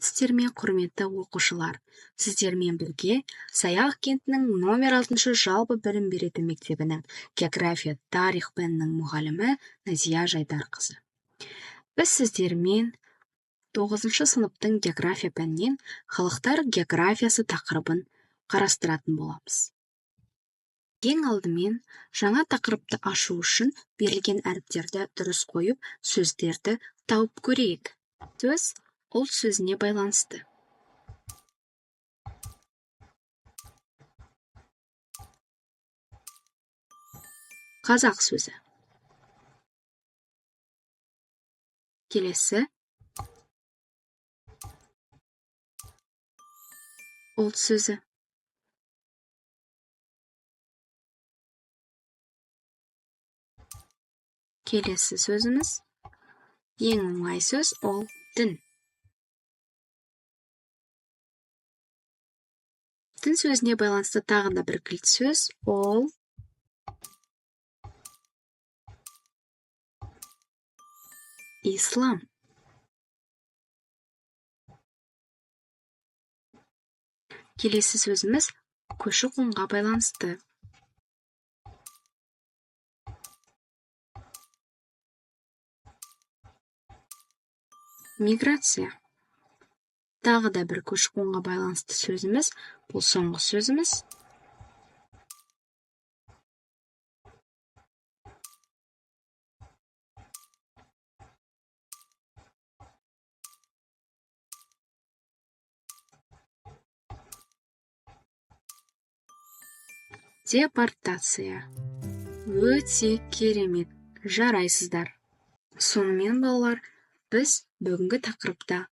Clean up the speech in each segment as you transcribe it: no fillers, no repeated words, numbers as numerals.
сәлеметсіздер құрметті оқушылар. Сіздермен бірге Саяқ кентінің номер 6 жалпы білім беретін мектебінің география тарих пәнінің мұғалімі Назия Жайдарқызы. Біз сіздермен 9 сыныптың география пәнінен халықтар географиясы тақырыбын қарастыратын боламыз. Ең алдымен жаңа тақырыпты ашу үшін берілген әріптерді дұрыс қойып, сөздерді тауып көрейік. Сөз ұлт сөзіне байланысты. Қазақ сөзі. Келесі ұлт сөзі. Келесі сөзіміз ең оңай сөз ол дін. Дін сөзіне байланысты тағы да бір кілт сөз ол ислам. Келесі сөзіміз көші-қонға байланысты. Миграция. Тағы да бір көші-қонға байланысты сөзіміз, бұл соңғы сөзіміз. Депортация. Өте керемет, жарайсыздар. Сонымен балалар, біз бүгінгі тақырыпта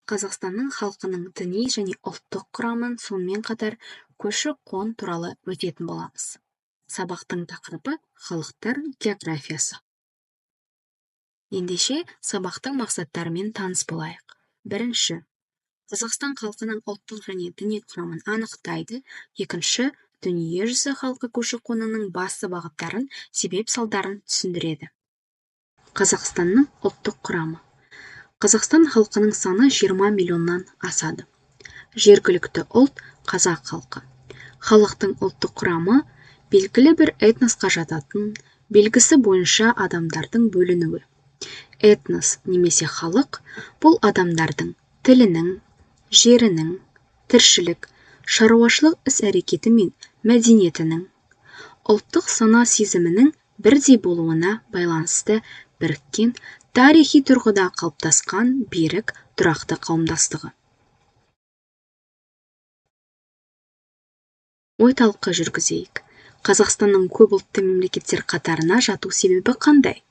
Қазақстанның халқының діни және ұлттық құрамын, сонымен қатар көші-қон туралы өтетін боламыз. Сабақтың тақырыбы халықтар географиясы. Ендеше сабақтың мақсаттарымен таныс болайық. Бірінші, Қазақстан халқының ұлттық және діни құрамын анықтайды. Екінші, дүниежүзі халқы көші-қонының басты бағыттарын, себеп-салдарын түсіндіреді. Қазақстанның ұлттық құрамы. Қазақстан халқының саны 20 миллионнан асады. Жергілікті ұлт қазақ халқы. Халықтың ұлттық құрамы белгілі бір этносқа жататын, белгісі бойынша адамдардың бөлінуі. Этнос немесе халық бұл адамдардың тілінің, жерінің, тіршілік, шаруашылық іс-әрекеті мен мәдениетінің, ұлттық сана сезімінің бірдей болуына байланысты біріккен тарихи тұрғыда қалыптасқан берік тұрақты қауымдастығы. Ой-талқы жүргізейік. Қазақстанның көп ұлтты мемлекеттер қатарына жату себебі қандай?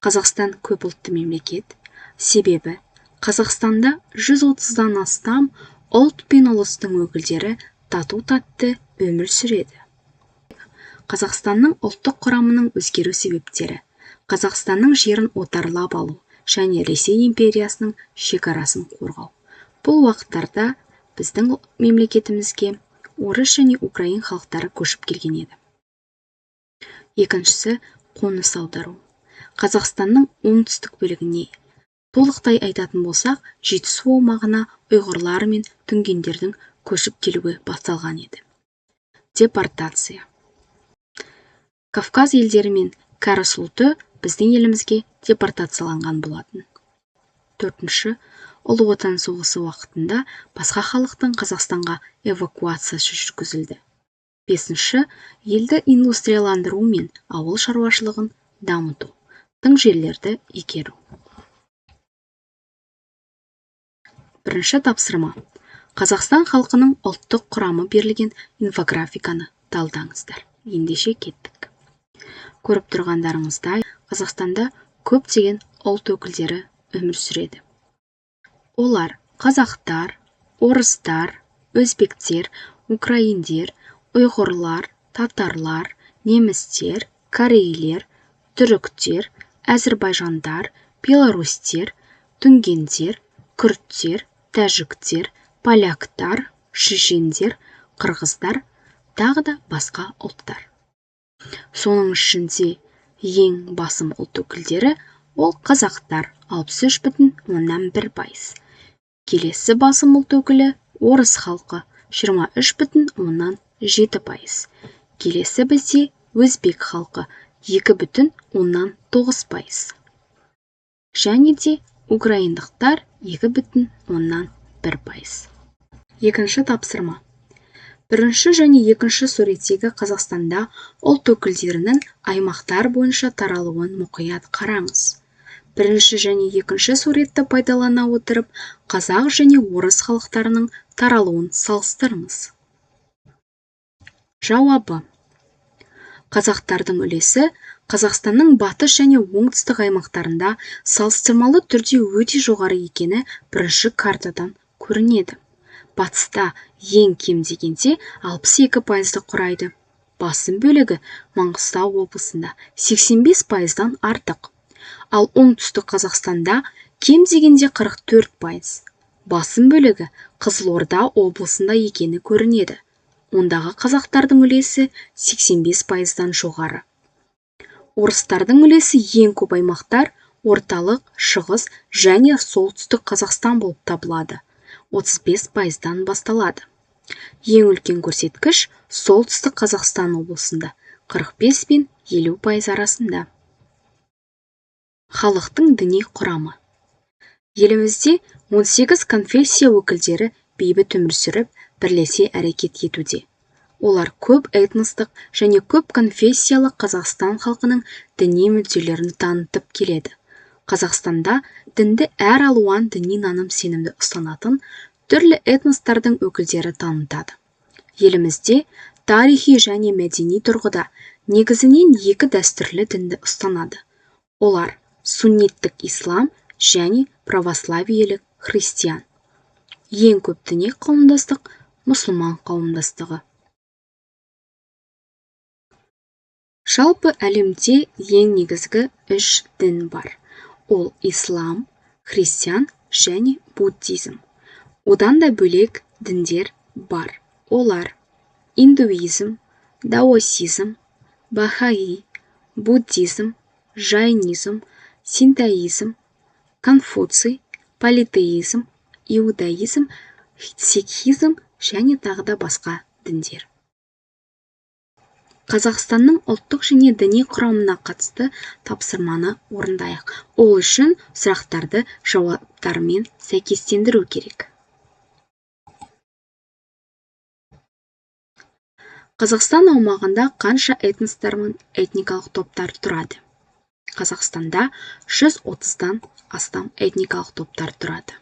Қазақстан көп ұлтты мемлекет. Себебі Қазақстанда 130-дан астам ұлт пен ұлыстың өкілдері тату-тәтті өмір сүреді. Қазақстанның ұлттық құрамының өзгеру себептері. Қазақстанның жерін отарлап алу және Ресей империясының шекарасын қорғау. Бұл уақыттарда біздің мемлекетімізге орыс және украин халықтары көшіп келген еді. Екіншісі, қоныс аудару. Қазақстанның оңтүстік бөлігіне толықтай айтатын болсақ, Жетісу аумағына ұйғырлар мен дүнгендердің көшіп келуі басталған еді. Депортация. Кавказ елдері мен Кәрі ұлты біздің елімізге депортацияланған болатын. Төртінші, Ұлы Отан соғысы уақытында басқа халықтың Қазақстанға эвакуациясы жүргізілді. Бесінші, елді индустрияландыру мен ауыл шаруашылығын дамыту, тың жерлерді игеру. Бірінші тапсырма. Қазақстан халқының ұлттық құрамы берілген инфографиканы талдаңыздар. Ендеше кеттік. Көріп тұрғандарыңыздай, Қазақстанда көптеген ұлт өкілдері өмір сүреді. Олар қазақтар, орыстар, өзбектер, украиндер, ұйғырлар, татарлар, немістер, корейлер, түріктер, әзірбайжандар, белорустер, дүнгендер, күрдтер, тәжіктер, поляктар, шешендер, қырғыздар, тағы да басқа ұлттар. Соның ішінде ең басым ұлт өкілдері Ол қазақтар 63,1%. Келесі басым ұлт өкілі орыс халқы 23,7%. Келесі бізде өзбек халқы 2,9%. Және де украиндықтар 2,1%. Екінші тапсырма. Бірінші және екінші суреттегі Қазақстанда ұлт өкілдерінің аймақтар бойынша таралуын мұқият қараңыз. Бірінші және екінші суретті пайдалана отырып, қазақ және орыс халықтарының таралуын салыстырыңыз. Жауабы. Қазақтардың үлесі Қазақстанның батыс және оңтүстік аймақтарында салыстырмалы түрде өте жоғары екені бірінші картадан көрінеді. Батыста ең кем дегенде 62%-ды құрайды. Басым бөлігі Маңғыстау облысында 85%-дан артық. Ал оңтүстік Қазақстанда кем дегенде 44%. Басым бөлігі Қызылорда облысында екені көрінеді. Ондағы қазақтардың үлесі 85%-дан жоғары. Орыстардың үлесі ең көп аймақтар орталық, шығыс және солтүстік Қазақстан болып табылады. 35%-дан басталады. Ең үлкен көрсеткіш солтүстік Қазақстан облысында 45 пен 50% арасында. Халықтың діни құрамы. Елімізде 18 конфессия өкілдері бейбіт өмір сүріп, бірлесе әрекет етуде. Олар көп этностық және көп конфессиялы Қазақстан халқының діни мүдделерін танытып келеді. Қазақстанда дінді әр алуан діни наным сенімді ұстанатын түрлі этностардың өкілдері танытады. Елімізде тарихи және мәдени тұрғыда негізінен екі дәстүрлі дінді ұстанады. Олар сунниттік ислам және православиелік христиан. Ең көп діни қауымдастық мұсылман қауымдастығы. Жалпы әлемде ең негізгі 3 дін бар. Ол ислам, христиан және буддизм. Одан да бөлек діндер бар. Олар индуизм, даосизм, бахаи, буддизм, жайнизм, синтоизм, конфуций, политеизм, иудаизм, сикхизм және тағы да басқа діндер. Қазақстанның ұлттық және діни құрамына қатысты тапсырманы орындайық. Ол үшін сұрақтарды жауаптармен сәйкестендіру керек. Қазақстан аумағында қанша этностар мен этникалық топтар тұрады? Қазақстанда 130-дан астам этникалық топтар тұрады.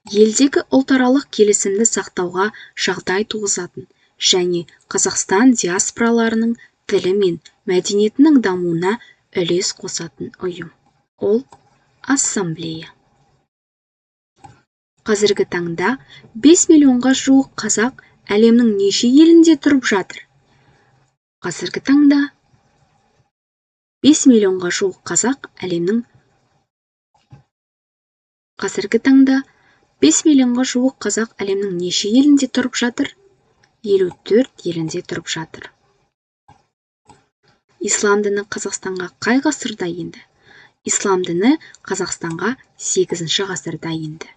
Елдегі ұлтаралық келісімді сақтауға жағдай туғызатын және Қазақстан диаспораларының тілі мен мәдениетінің дамуына үлес қосатын ұйым. Ол ассамблея. Қазіргі таңда 5 миллионға жуық қазақ әлемнің неше елінде тұрып жатыр? Қазіргі таңда 5 миллионға жуық қазақ әлемнің 5 миллионға жуық қазақ әлемнің неше елінде тұрып жатыр? 54 елінде тұрып жатыр. Ислам діні Қазақстанға қай ғасырда енді? Ислам діні Қазақстанға 8 ғасырда енді.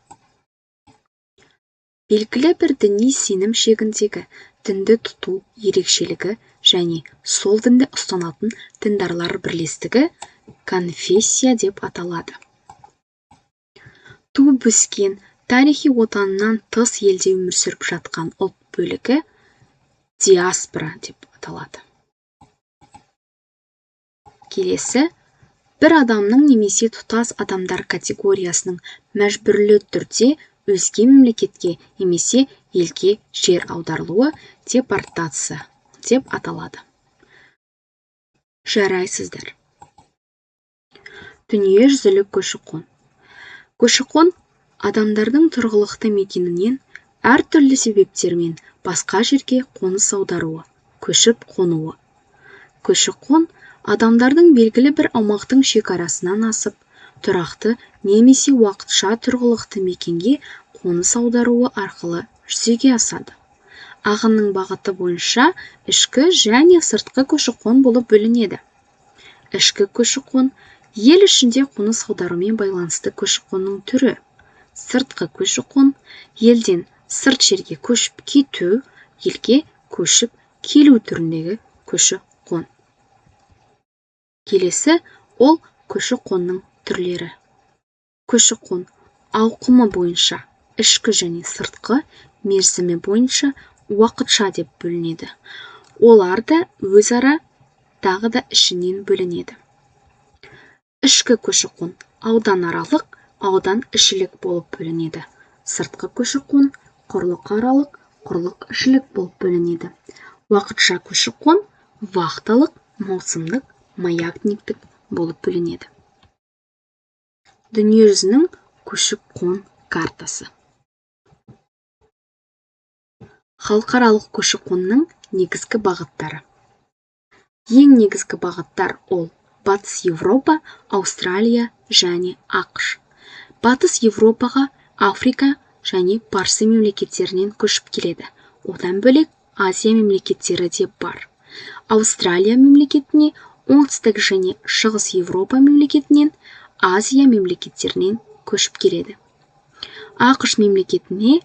Белгілі бір діни сенім шегіндегі дінді тұту ерекшелігі және сол дінді ұстанатын діндарлар бірлестігі конфессия деп аталады. Туып өскен, тарихи отанынан тыс елде өмір сүріп жатқан ұлт бөлігі диаспора деп аталады. Келесі, бір адамның немесе тұтас адамдар категориясының мәжбүрлі түрде өзге мемлекетке немесе елге жер аударылуы депортация деп аталады. Жарайсыздар. Дүниежүзілік көші-қон. Көші-қон адамдардың тұрғылықты мекенінен әртүрлі себептермен басқа жерге қоныс аударуы, көшіп қонуы. Көші-қон адамдардың белгілі бір аумақтың шекарасынан асып, тұрақты немесе уақытша тұрғылықты мекенге қоныс аударуы арқылы жүзеге асады. Ағынның бағыты бойынша ішкі және сыртқы көші-қон болып бөлінеді. Ішкі көші-қон ел ішінде қоныс аударумен байланысты көші-қонның түрі. Сыртқы көші-қон елден сырт жерге көшіп кету, елге көшіп келу түріндегі көші-қон. Келесі ол көші-қонның түрлері. Көші-қон ауқымы бойынша ішкі және сыртқы, мерзімі бойынша уақытша деп бөлінеді. Олар да өзара тағы да ішінен бөлінеді. Ішкі көші-қон ауданаралық, аудан ішілік болып бөлінеді. Сыртқы көші-қон құрлықаралық, құрлық ішілік болып бөлінеді. Уақытша көші-қон вахталық, маусымдық, маятниктік болып бөлінеді. Дүниежүзінің көші-қон картасы. Халықаралық көші-қонның негізгі бағыттары. Ең негізгі бағыттар ол Батыс Европа, Аустралия және ақш. Батыс Европаға Африка және Парсы мемлекеттерінен көшіп келеді. Одан бөлек Азия мемлекеттері де бар. Аустралия мемлекетіне оңтүстік және шығыс Европа мемлекетінен, Азия мемлекеттерінен көшіп келеді. ақш мемлекетіне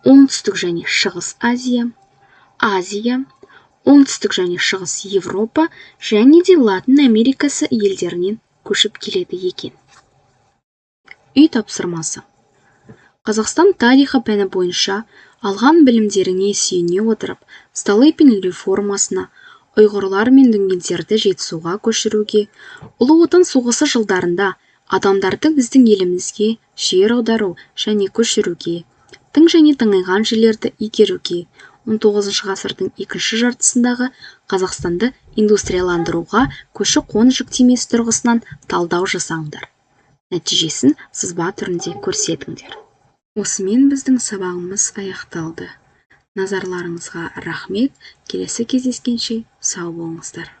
оңтүстік және шығыс Азия, оңтүстік және шығыс Европа және де Латын Америкасы елдерінен көшіп келеді екен. Үй тапсырмасы. Қазақстан тарихы пәні бойынша алған білімдеріне сүйене отырып, Столыпин реформасына, ұйғырлар мен дүнгендерді жетісуға көшіруге, Ұлы Отан соғысы жылдарында адамдарды біздің елімізге жер аудару және көшіруге, тың және тыңайған жерлерді игеруге, 19 ғасырдың екінші жартысындағы Қазақстанды индустрияландыруға көші-қон жүктемесі тұрғысынан талдау жасаңдар. Нәтижесін сызба түрінде көрсетіңдер. Осымен біздің сабағымыз аяқталды. Назарларыңызға рахмет. Келесі кездескенше сау болыңыздар.